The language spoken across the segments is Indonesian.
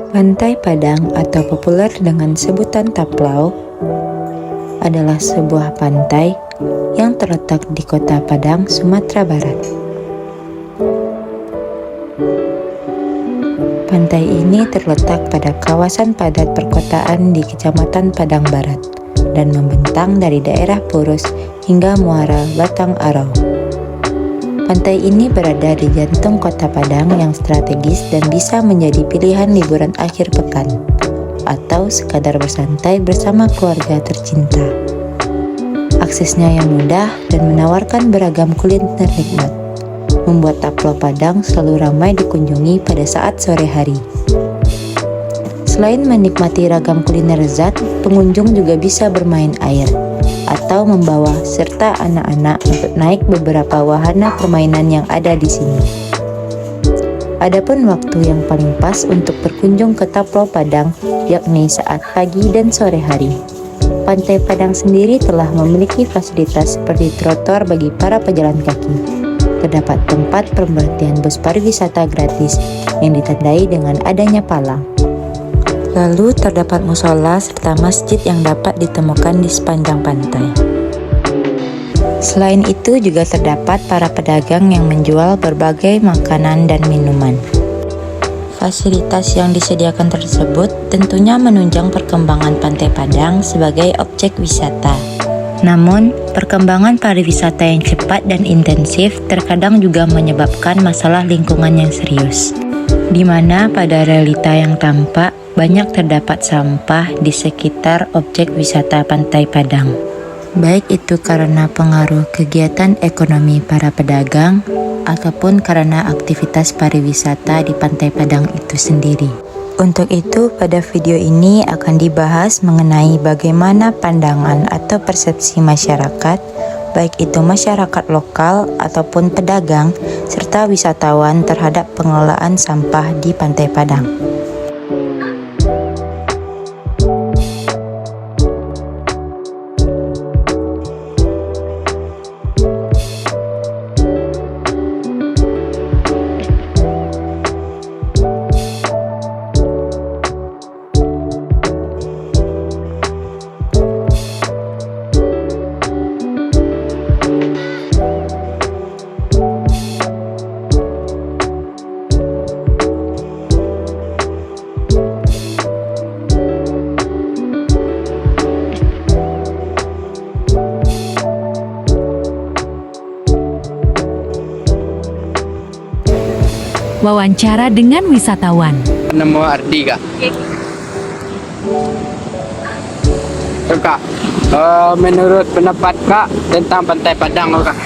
Pantai Padang atau populer dengan sebutan Taplau adalah sebuah pantai yang terletak di Kota Padang, Sumatera Barat. Pantai ini terletak pada kawasan padat perkotaan di Kecamatan Padang Barat dan membentang dari daerah Purus hingga Muara Batang Arau. Pantai ini berada di jantung Kota Padang yang strategis dan bisa menjadi pilihan liburan akhir pekan atau sekadar bersantai bersama keluarga tercinta. Aksesnya yang mudah dan menawarkan beragam kuliner nikmat, membuat Taplau Padang selalu ramai dikunjungi pada saat sore hari. Selain menikmati ragam kuliner lezat, pengunjung juga bisa bermain air atau membawa serta anak-anak untuk naik beberapa wahana permainan yang ada di sini. Adapun waktu yang paling pas untuk berkunjung ke Taplau Padang yakni saat pagi dan sore hari. Pantai Padang sendiri telah memiliki fasilitas seperti trotoar bagi para pejalan kaki. Terdapat tempat pemberhentian bus pariwisata gratis yang ditandai dengan adanya palang. Lalu terdapat musola serta masjid yang dapat ditemukan di sepanjang pantai. Selain itu juga terdapat para pedagang yang menjual berbagai makanan dan minuman. Fasilitas yang disediakan tersebut tentunya menunjang perkembangan Pantai Padang sebagai objek wisata. Namun, perkembangan pariwisata yang cepat dan intensif terkadang juga menyebabkan masalah lingkungan yang serius, di mana pada realita yang tampak banyak terdapat sampah di sekitar objek wisata Pantai Padang. Baik itu karena pengaruh kegiatan ekonomi para pedagang ataupun karena aktivitas pariwisata di Pantai Padang itu sendiri. Untuk itu, pada video ini akan dibahas mengenai bagaimana pandangan atau persepsi masyarakat, baik itu masyarakat lokal ataupun pedagang, serta wisatawan terhadap pengelolaan sampah di Pantai Padang. Wawancara dengan wisatawan. Nama Ardi kak. Kak, menurut pendapat kak tentang Pantai Padang kak?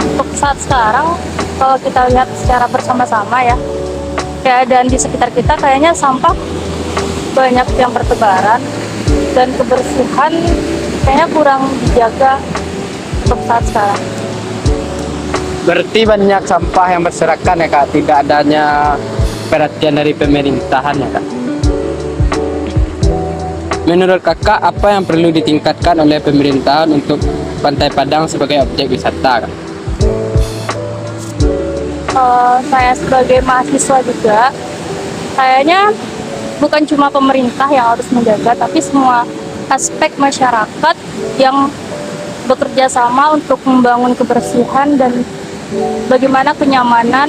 Untuk saat sekarang, kalau kita lihat secara bersama-sama ya, keadaan di sekitar kita kayaknya sampah banyak yang bertebaran dan kebersihan kayaknya kurang dijaga untuk saat sekarang. Berarti banyak sampah yang berserakan ya kak, tidak adanya perhatian dari pemerintahan ya kak. Menurut kakak, apa yang perlu ditingkatkan oleh pemerintahan untuk Pantai Padang sebagai objek wisata kak? Saya sebagai mahasiswa juga, kayaknya bukan cuma pemerintah yang harus menjaga, tapi semua aspek masyarakat yang bekerja sama untuk membangun kebersihan dan bagaimana kenyamanan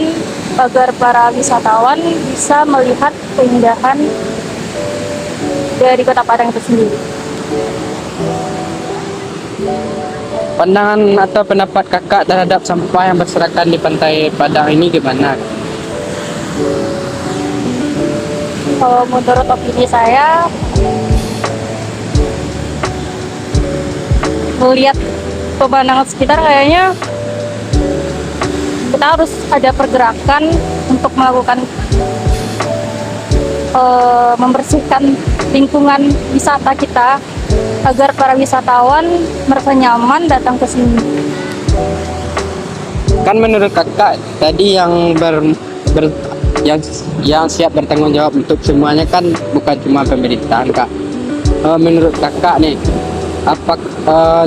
agar para wisatawan bisa melihat keindahan dari Kota Padang itu sendiri. Pandangan atau pendapat kakak terhadap sampah yang berserakan di Pantai Padang ini gimana? Kalau menurut opini saya, melihat pemandangan sekitar kayaknya kita harus ada pergerakan untuk melakukan membersihkan lingkungan wisata kita agar para wisatawan merasa nyaman datang ke sini. Kan menurut kakak tadi yang yang siap bertanggung jawab untuk semuanya kan bukan cuma pemerintahan kak. menurut kakak nih,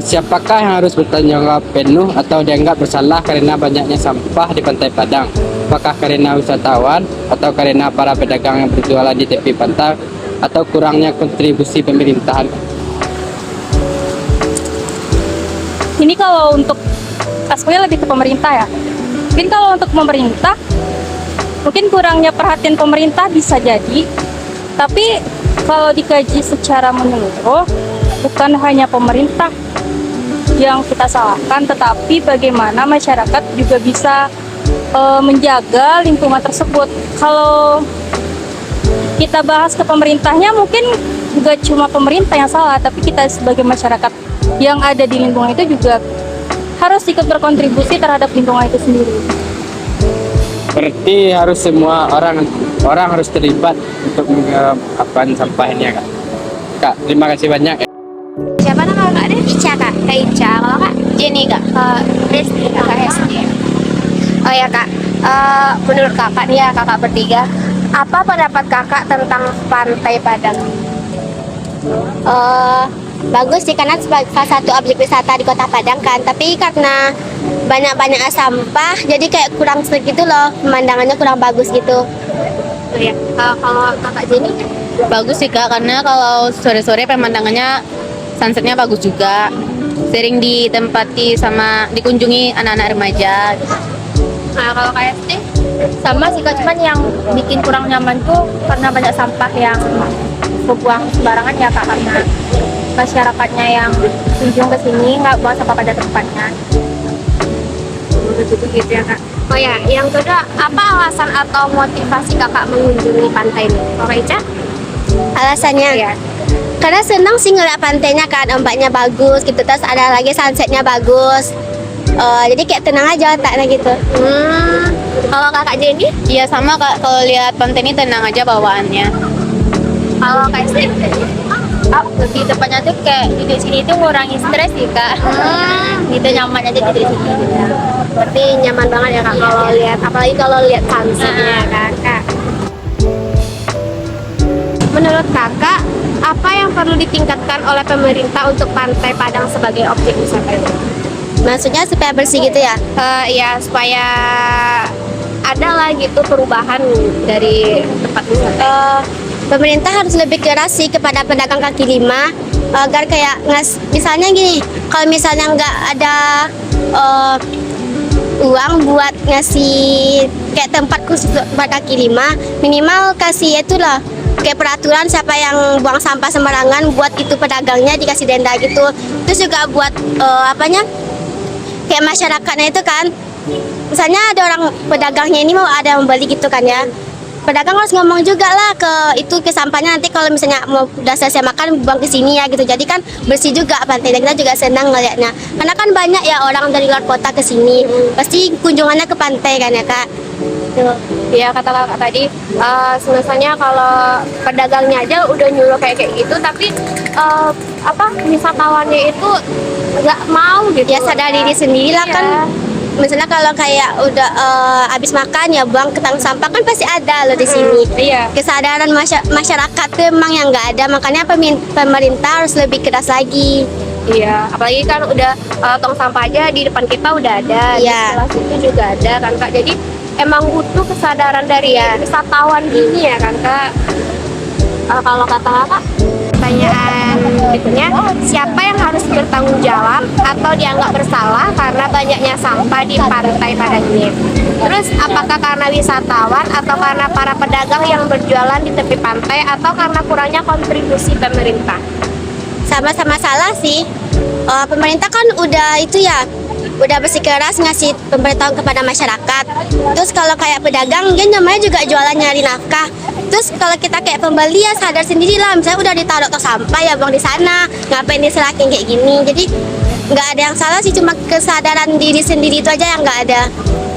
siapakah yang harus bertanggung jawab penuh atau dianggap bersalah karena banyaknya sampah di Pantai Padang? Apakah karena wisatawan atau karena para pedagang yang berjualan di tepi pantai atau kurangnya kontribusi pemerintahan? Ini kalau untuk aspeknya lebih ke pemerintah ya. Mungkin kalau untuk pemerintah, mungkin kurangnya perhatian pemerintah bisa jadi. Tapi kalau dikaji secara menyeluruh, bukan hanya pemerintah yang kita salahkan, tetapi bagaimana masyarakat juga bisa menjaga lingkungan tersebut. Kalau kita bahas ke pemerintahnya, mungkin juga cuma pemerintah yang salah, tapi kita sebagai masyarakat yang ada di lingkungan itu juga harus ikut berkontribusi terhadap lingkungan itu sendiri. Berarti harus semua orang harus terlibat untuk mengelola sampah ini ya kak. Kak, terima kasih banyak. Siapa nama kak deh? Ica kak. Kak Ica. Kalau kak Jenny kak. Resti. Kak Resti. Oh ya kak. Menurut kakak nih ya, kakak bertiga, apa pendapat kakak tentang Pantai Padang? Bagus sih karena sebagai salah satu objek wisata di Kota Padang kan. Tapi karena banyak sampah, jadi kayak kurang segitu loh, pemandangannya kurang bagus gitu. Oh ya. Kalau kakak Jenny? Bagus sih kak, karena kalau sore-sore pemandangannya sunsetnya bagus juga. Sering ditempati sama dikunjungi anak-anak remaja. Nah, kalau kayak sih Sama sih kak, cuman yang bikin kurang nyaman tuh karena banyak sampah yang kebuang sembarangan ya kak, karena masyarakatnya yang kunjung ke sini nggak buang sampah pada tempatnya. gitu ya kak. Oh ya, yang kedua, apa alasan atau motivasi kakak mengunjungi pantai ini? Kak Ica? Alasannya? Iya. Karena senang sih ngeliat pantainya kan, ombaknya bagus gitu, terus ada lagi sunsetnya bagus. Jadi kayak tenang aja otaknya gitu. Kalau kakak Jenny? Iya sama kak, kalau lihat pantai ini tenang aja bawaannya. Kalau kak Istri? Lebih tepatnya tuh kayak duduk sini tuh ngurangi stres sih kak. Gitu nyaman aja duduk sini. Berarti nyaman banget ya kak kalau lihat, apalagi kalau lihat sunsetnya kan kak. Menurut kakak, apa yang perlu ditingkatkan oleh pemerintah untuk Pantai Padang sebagai objek wisata ini? Maksudnya supaya bersih gitu ya? Ya supaya ada lah gitu perubahan dari tempat wisata. Pemerintah harus lebih keras sih kepada pedagang kaki lima agar kayak misalnya gini, kalau misalnya nggak ada uang buat ngasih kayak tempat khusus buat kaki lima, minimal kasih itulah kayak peraturan siapa yang buang sampah sembarangan, buat itu pedagangnya dikasih denda gitu. Terus juga buat kayak masyarakatnya itu kan, misalnya ada orang pedagangnya ini mau ada membeli gitu kan ya, pedagang harus ngomong juga lah ke sampahnya, nanti kalau misalnya mau udah selesai makan buang ke sini ya gitu. Jadi kan bersih juga pantai, dan kita juga senang ngeliatnya karena kan banyak ya orang dari luar kota ke sini, pasti kunjungannya ke pantai kan ya kak. Ya kata kakak tadi, sebenarnya kalau pedagangnya aja udah nyuruh kayak gitu, tapi wisatawannya itu nggak mau gitu. Ya sadar diri sendiri lah kan. Misalnya kalau kayak udah habis makan ya buang ke tong sampah kan pasti ada loh di sini. Iya. Kesadaran masyarakat tuh emang yang nggak ada, makanya pemerintah harus lebih keras lagi. Iya, apalagi kan udah tong sampah aja di depan kita udah ada, Iya. di sebelah situ juga ada kan kak. Jadi emang butuh kesadaran dari wisatawan ini ya kan kak. Kalau kata kakak, pertanyaan berikutnya, siapa yang harus bertanggung jawab atau dianggap bersalah karena banyaknya sampah di Pantai Padang ini? Terus apakah karena wisatawan atau karena para pedagang yang berjualan di tepi pantai atau karena kurangnya kontribusi pemerintah? Sama-sama salah sih. Pemerintah kan udah itu ya, udah bersikeras ngasih pemberitahuan kepada masyarakat. Terus kalau kayak pedagang, dia namanya juga jualan nyari nafkah. Terus kalau kita kayak pembeli ya sadar sendiri lah, misalnya udah ditaruh tong sampah ya buang di sana, ngapain diselakin kayak gini. Jadi nggak ada yang salah sih, cuma kesadaran diri sendiri itu aja yang nggak ada.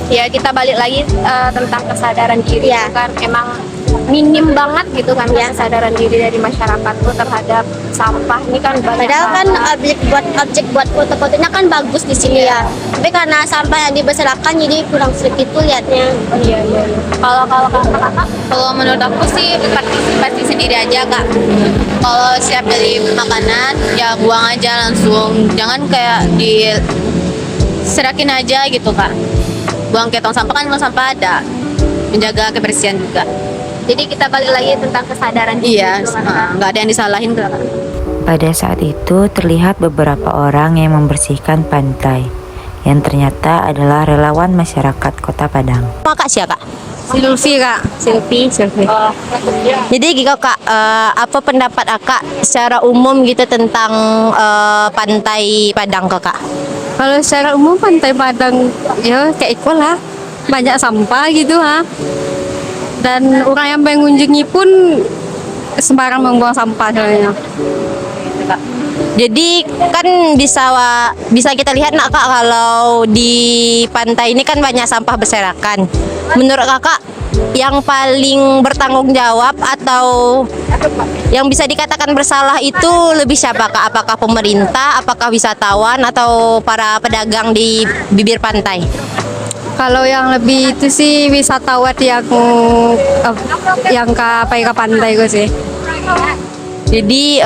Ya kita balik lagi tentang kesadaran diri Ya. kan emang minim banget gitu kan ya, kesadaran diri dari masyarakat tuh terhadap sampah ini kan banyak Padahal kan banget. objek buat foto-fotonya kan bagus di sini ya. Tapi karena sampah yang diberserakan jadi kurang sedikit tuh liatnya. Iya. Kalau kakak Kalau menurut aku sih partisipasi sendiri aja kak. Kalau siap beli makanan, ya buang aja langsung. Jangan kayak diserakin aja gitu kak. Buang ke tong sampah, kan tong sampah ada. Menjaga kebersihan juga. Jadi kita balik lagi tentang kesadaran. Iya, gitu, kan? nggak ada yang disalahin kak. Pada saat itu terlihat beberapa orang yang membersihkan pantai, yang ternyata adalah relawan masyarakat Kota Padang. Kak siapa? Silvi kak. Silvi. Jadi gitu kak, apa pendapat akak secara umum gitu tentang pantai Padang kak? Kalau secara umum pantai Padang ya kayak equal lah, banyak sampah gitu ha. Dan orang yang mengunjungi pun sembarang membuang sampah soalnya. Jadi kan bisa kita lihat nak kak, kalau di pantai ini kan banyak sampah berserakan. Menurut kakak yang paling bertanggung jawab atau yang bisa dikatakan bersalah itu lebih siapa kak? Apakah pemerintah, apakah wisatawan, atau para pedagang di bibir pantai? Kalau yang lebih itu sih wisatawan yang ke pantai gue sih. Jadi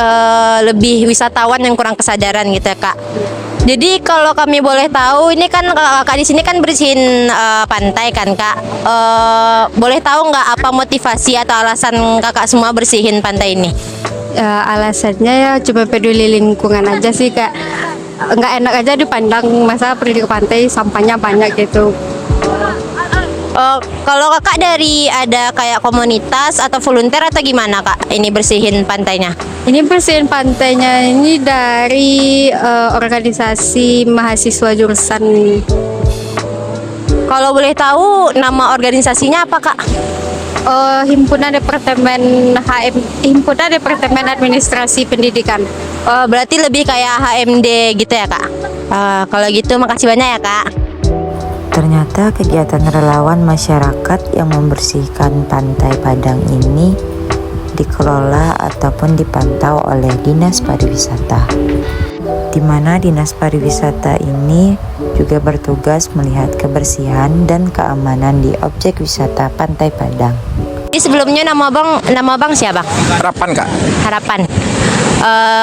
lebih wisatawan yang kurang kesadaran gitu ya kak. Jadi kalau kami boleh tahu, ini kan kakak di sini kan bersihin pantai kan kak. Boleh tahu nggak apa motivasi atau alasan kakak semua bersihin pantai ini? Alasannya ya cuma peduli lingkungan aja sih kak. Nggak enak aja dipandang masa pergi ke pantai sampahnya banyak gitu. Kalau kakak dari ada kayak komunitas atau volunteer atau gimana kak? Ini bersihin pantainya? Ini bersihin pantainya ini dari organisasi mahasiswa jurusan. Kalau boleh tahu nama organisasinya apa kak? Himpunan Departemen Administrasi Pendidikan. Berarti lebih kayak HMD gitu ya kak? Kalau gitu makasih banyak ya kak. Ternyata kegiatan relawan masyarakat yang membersihkan pantai Padang ini dikelola ataupun dipantau oleh Dinas Pariwisata, di mana Dinas Pariwisata ini juga bertugas melihat kebersihan dan keamanan di objek wisata Pantai Padang. Jadi sebelumnya nama abang siapa? Harapan kak. Harapan.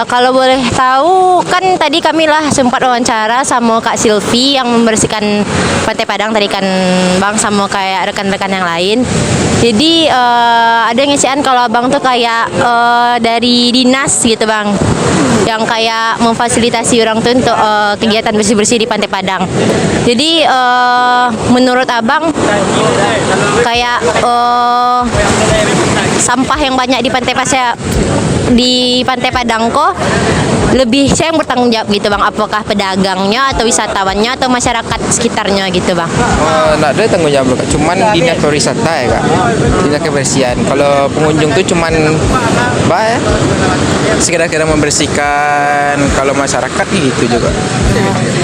Kalau boleh tahu, kan tadi kami lah sempat wawancara sama Kak Silvi yang membersihkan Pantai Padang tadi kan bang, sama kayak rekan-rekan yang lain. Jadi ada yang ngisian kalau abang tuh kayak dari dinas gitu bang, yang kayak memfasilitasi orang tuh untuk kegiatan bersih-bersih di Pantai Padang. Jadi menurut abang kayak sampah yang banyak di Pantai Padang kok lebih saya yang bertanggung jawab gitu bang, apakah pedagangnya atau wisatawannya atau masyarakat sekitarnya gitu bang? Nggak ada tanggung jawab kak, cuman dinas pariwisata ya kak, dinas kebersihan. Kalau pengunjung tuh cuman sekedar membersihkan, kalau masyarakat gitu juga.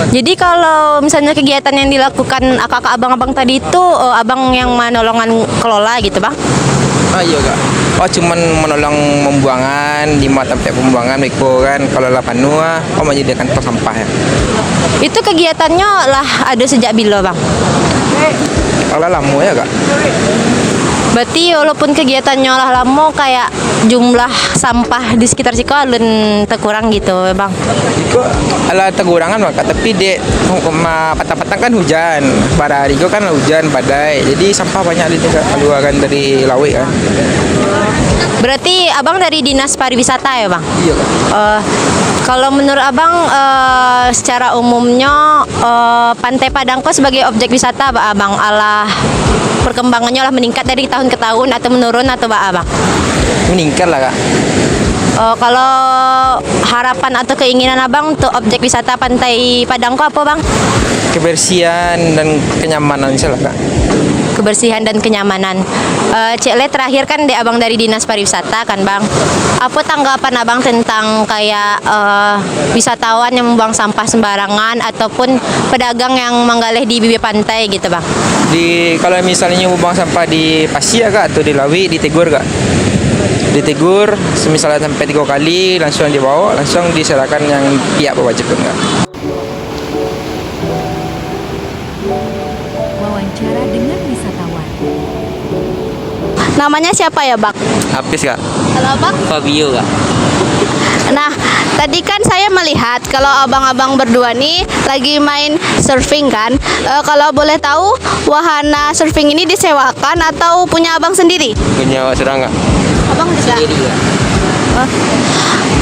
Jadi kalau misalnya kegiatan yang dilakukan kakak abang-abang tadi itu abang yang menolongan kelola gitu bang? Iya kak. Cuman menolong membuangan di tempat pembuangan Miko kan, kalau lah penuh menyediakan tong sampah ya. Itu kegiatannya lah ada sejak bila bang? Kalau lama ya kak. Berarti walaupun kegiatannya lah lama, kayak jumlah sampah di sekitar Ciko alun terkurang gitu bang? Iko ala terkurangan kak, tapi patang-patang kan hujan, pada hari itu kan hujan badai, jadi sampah banyak keluarkan dari laut kan. Berarti abang dari Dinas Pariwisata ya bang? Iya kak. Kalau menurut abang secara umumnya Pantai Padang kok sebagai objek wisata abang ala perkembangannya lah meningkat dari tahun ke tahun atau menurun atau abang? Meningkat lah kak. Kalau harapan atau keinginan abang untuk objek wisata Pantai Padang kok apa bang? Kebersihan dan kenyamanan sih lah kak. Kebersihan dan kenyamanan. Cek Le terakhir kan di abang dari Dinas Pariwisata kan bang. Apa tanggapan abang tentang kayak wisatawan yang membuang sampah sembarangan ataupun pedagang yang menggalih di bibir pantai gitu bang? Kalau misalnya membuang sampah di pasir kak atau di lawi, ditegur kak. Ditegur, misalnya sampai 3 kali langsung dibawa, langsung diserahkan yang pihak berwajib kak. Wawancara dengan wisatawan. Namanya siapa ya bang? Habis kak. Halo bang. Fabio kak. Nah, tadi kan saya melihat kalau abang-abang berdua nih lagi main surfing kan. Kalau boleh tahu, wahana surfing ini disewakan atau punya abang sendiri? Punya Wak Serangga. Abang juga? Oh.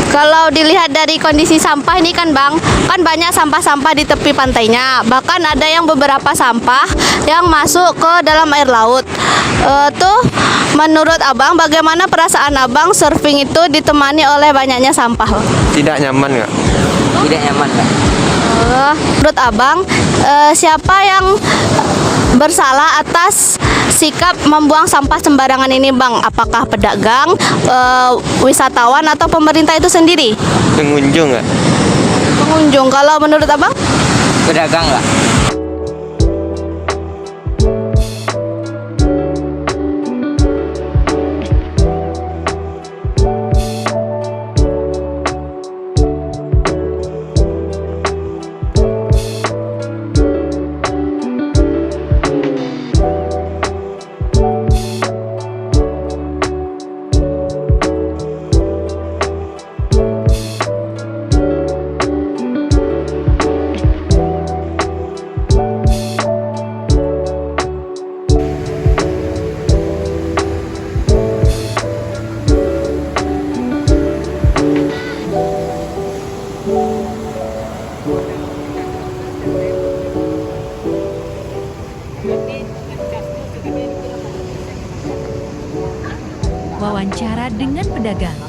Kalau dilihat dari kondisi sampah ini kan Bang, kan banyak sampah-sampah di tepi pantainya. Bahkan ada yang beberapa sampah yang masuk ke dalam air laut. Tuh, menurut Abang, bagaimana perasaan Abang surfing itu ditemani oleh banyaknya sampah? Tidak nyaman nggak? Tidak nyaman, Kak. Menurut Abang, siapa yang bersalah atas sikap membuang sampah sembarangan ini Bang? Apakah pedagang, wisatawan, atau pemerintah itu sendiri? Pengunjung nggak? Pengunjung. Kalau menurut Abang? Pedagang nggak? Wawancara dengan pedagang.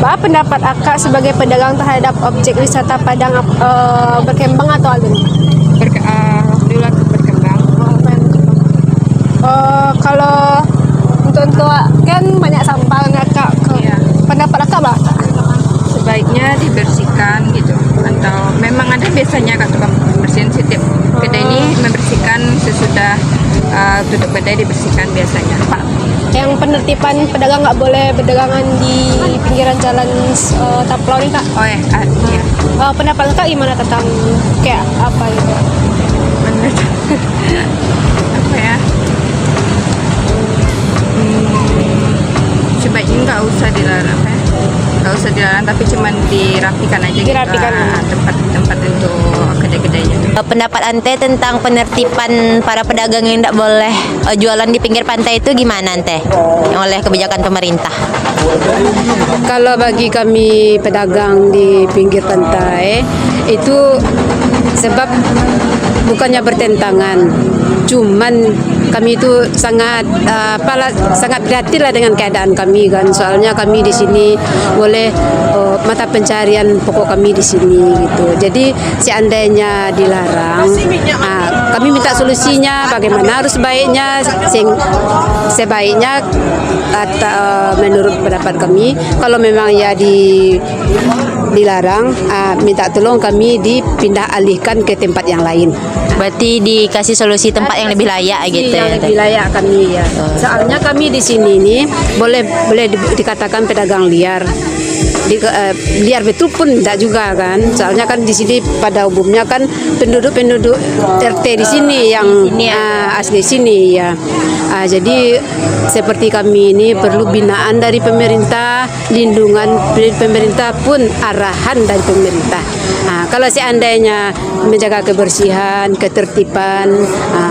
Apa pendapat Akak sebagai pedagang terhadap objek wisata Padang berkembang atau alun? Alhamdulillah berkembang. Kalau untuk kan banyak sampah Akak. Pendapat Akak apa? Sebaiknya dibersihkan gitu. Atau memang ada biasanya kan tukang pembersihan setiap kedai ini membersihkan sesudah tutup kedai dibersihkan biasanya. Pak, Yang penertiban pedagang nggak boleh berdagangan di pinggiran jalan Taplau nih Kak. oh ya, iya. Pendapat Kak gimana tentang kayak apa gitu? Benar. Apa ya? Sebaiknya nggak usah dilarang ya. Nggak usah dilarang tapi cuman dirapikan aja Dirapikan. gitu, tempat-tempat untuk kedai-kedainya. Pendapat Ante tentang penertiban para pedagang yang tidak boleh jualan di pinggir pantai itu gimana Ante? Yang oleh kebijakan pemerintah. Kalau bagi kami pedagang di pinggir pantai itu sebab bukannya bertentangan, cuman kami itu sangat sangat prihatin lah dengan keadaan kami kan. Soalnya kami di sini boleh mata pencarian pokok kami di sini gitu. Jadi seandainya dilarang, kami minta solusinya bagaimana harus baiknya sebaiknya menurut pendapat kami kalau memang ya dilarang, minta tolong kami dipindah alihkan ke tempat yang lain. Berarti dikasih solusi tempat yang lebih layak gitu ya. Yang lebih layak kami ya. Soalnya kami di sini nih boleh dikatakan pedagang liar. Liar betul pun tidak juga kan. Soalnya kan di sini pada umumnya kan penduduk RT di sini yang asli sini ya. Jadi seperti kami ini perlu binaan dari pemerintah, lindungan dari pemerintah pun arahan dari pemerintah. Kalau seandainya menjaga kebersihan, ketertiban,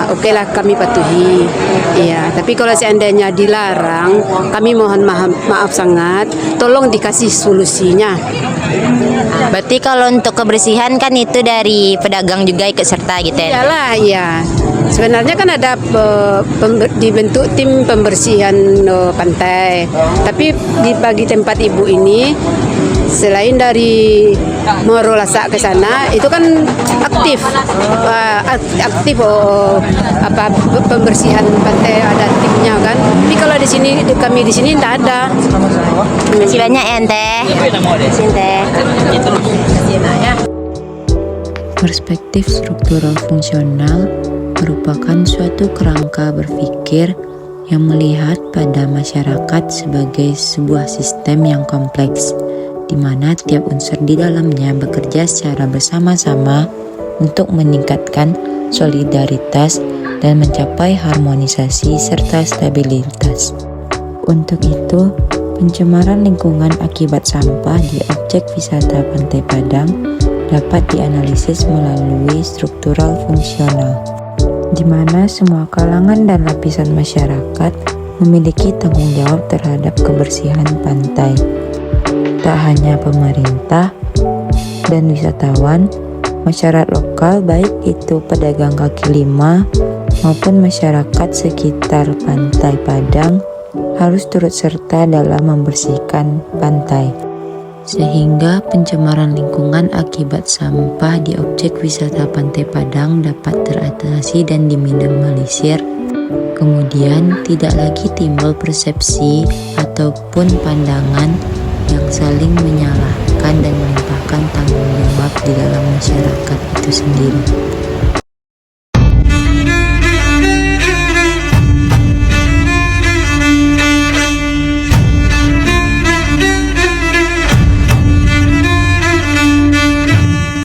okelah kami patuhi. Iya, tapi kalau seandainya dilarang, kami mohon maaf sangat, tolong dikasih solusinya. Berarti kalau untuk kebersihan kan itu dari pedagang juga ikut serta gitu ya. Iyalah, iya. Sebenarnya kan ada dibentuk tim pembersihan pantai. Tapi bagi tempat ibu ini selain dari Moro Lasak ke sana itu kan aktif pembersihan pantai, ada timnya kan. Tapi kalau di sini kami di sini tidak ada. Masih banyak ya Ante. Perspektif struktural fungsional merupakan suatu kerangka berpikir yang melihat pada masyarakat sebagai sebuah sistem yang kompleks, di mana tiap unsur di dalamnya bekerja secara bersama-sama untuk meningkatkan solidaritas dan mencapai harmonisasi serta stabilitas. Untuk itu, Pencemaran lingkungan akibat sampah di objek wisata Pantai Padang dapat dianalisis melalui struktural fungsional, di mana semua kalangan dan lapisan masyarakat memiliki tanggung jawab terhadap kebersihan pantai. Tak hanya pemerintah dan wisatawan, masyarakat lokal baik itu pedagang kaki lima maupun masyarakat sekitar Pantai Padang harus turut serta dalam membersihkan pantai, sehingga pencemaran lingkungan akibat sampah di objek wisata Pantai Padang dapat teratasi dan diminimalisir. Kemudian tidak lagi timbul persepsi ataupun pandangan yang saling menyalahkan dan melimpahkan tanggung jawab di dalam masyarakat itu sendiri.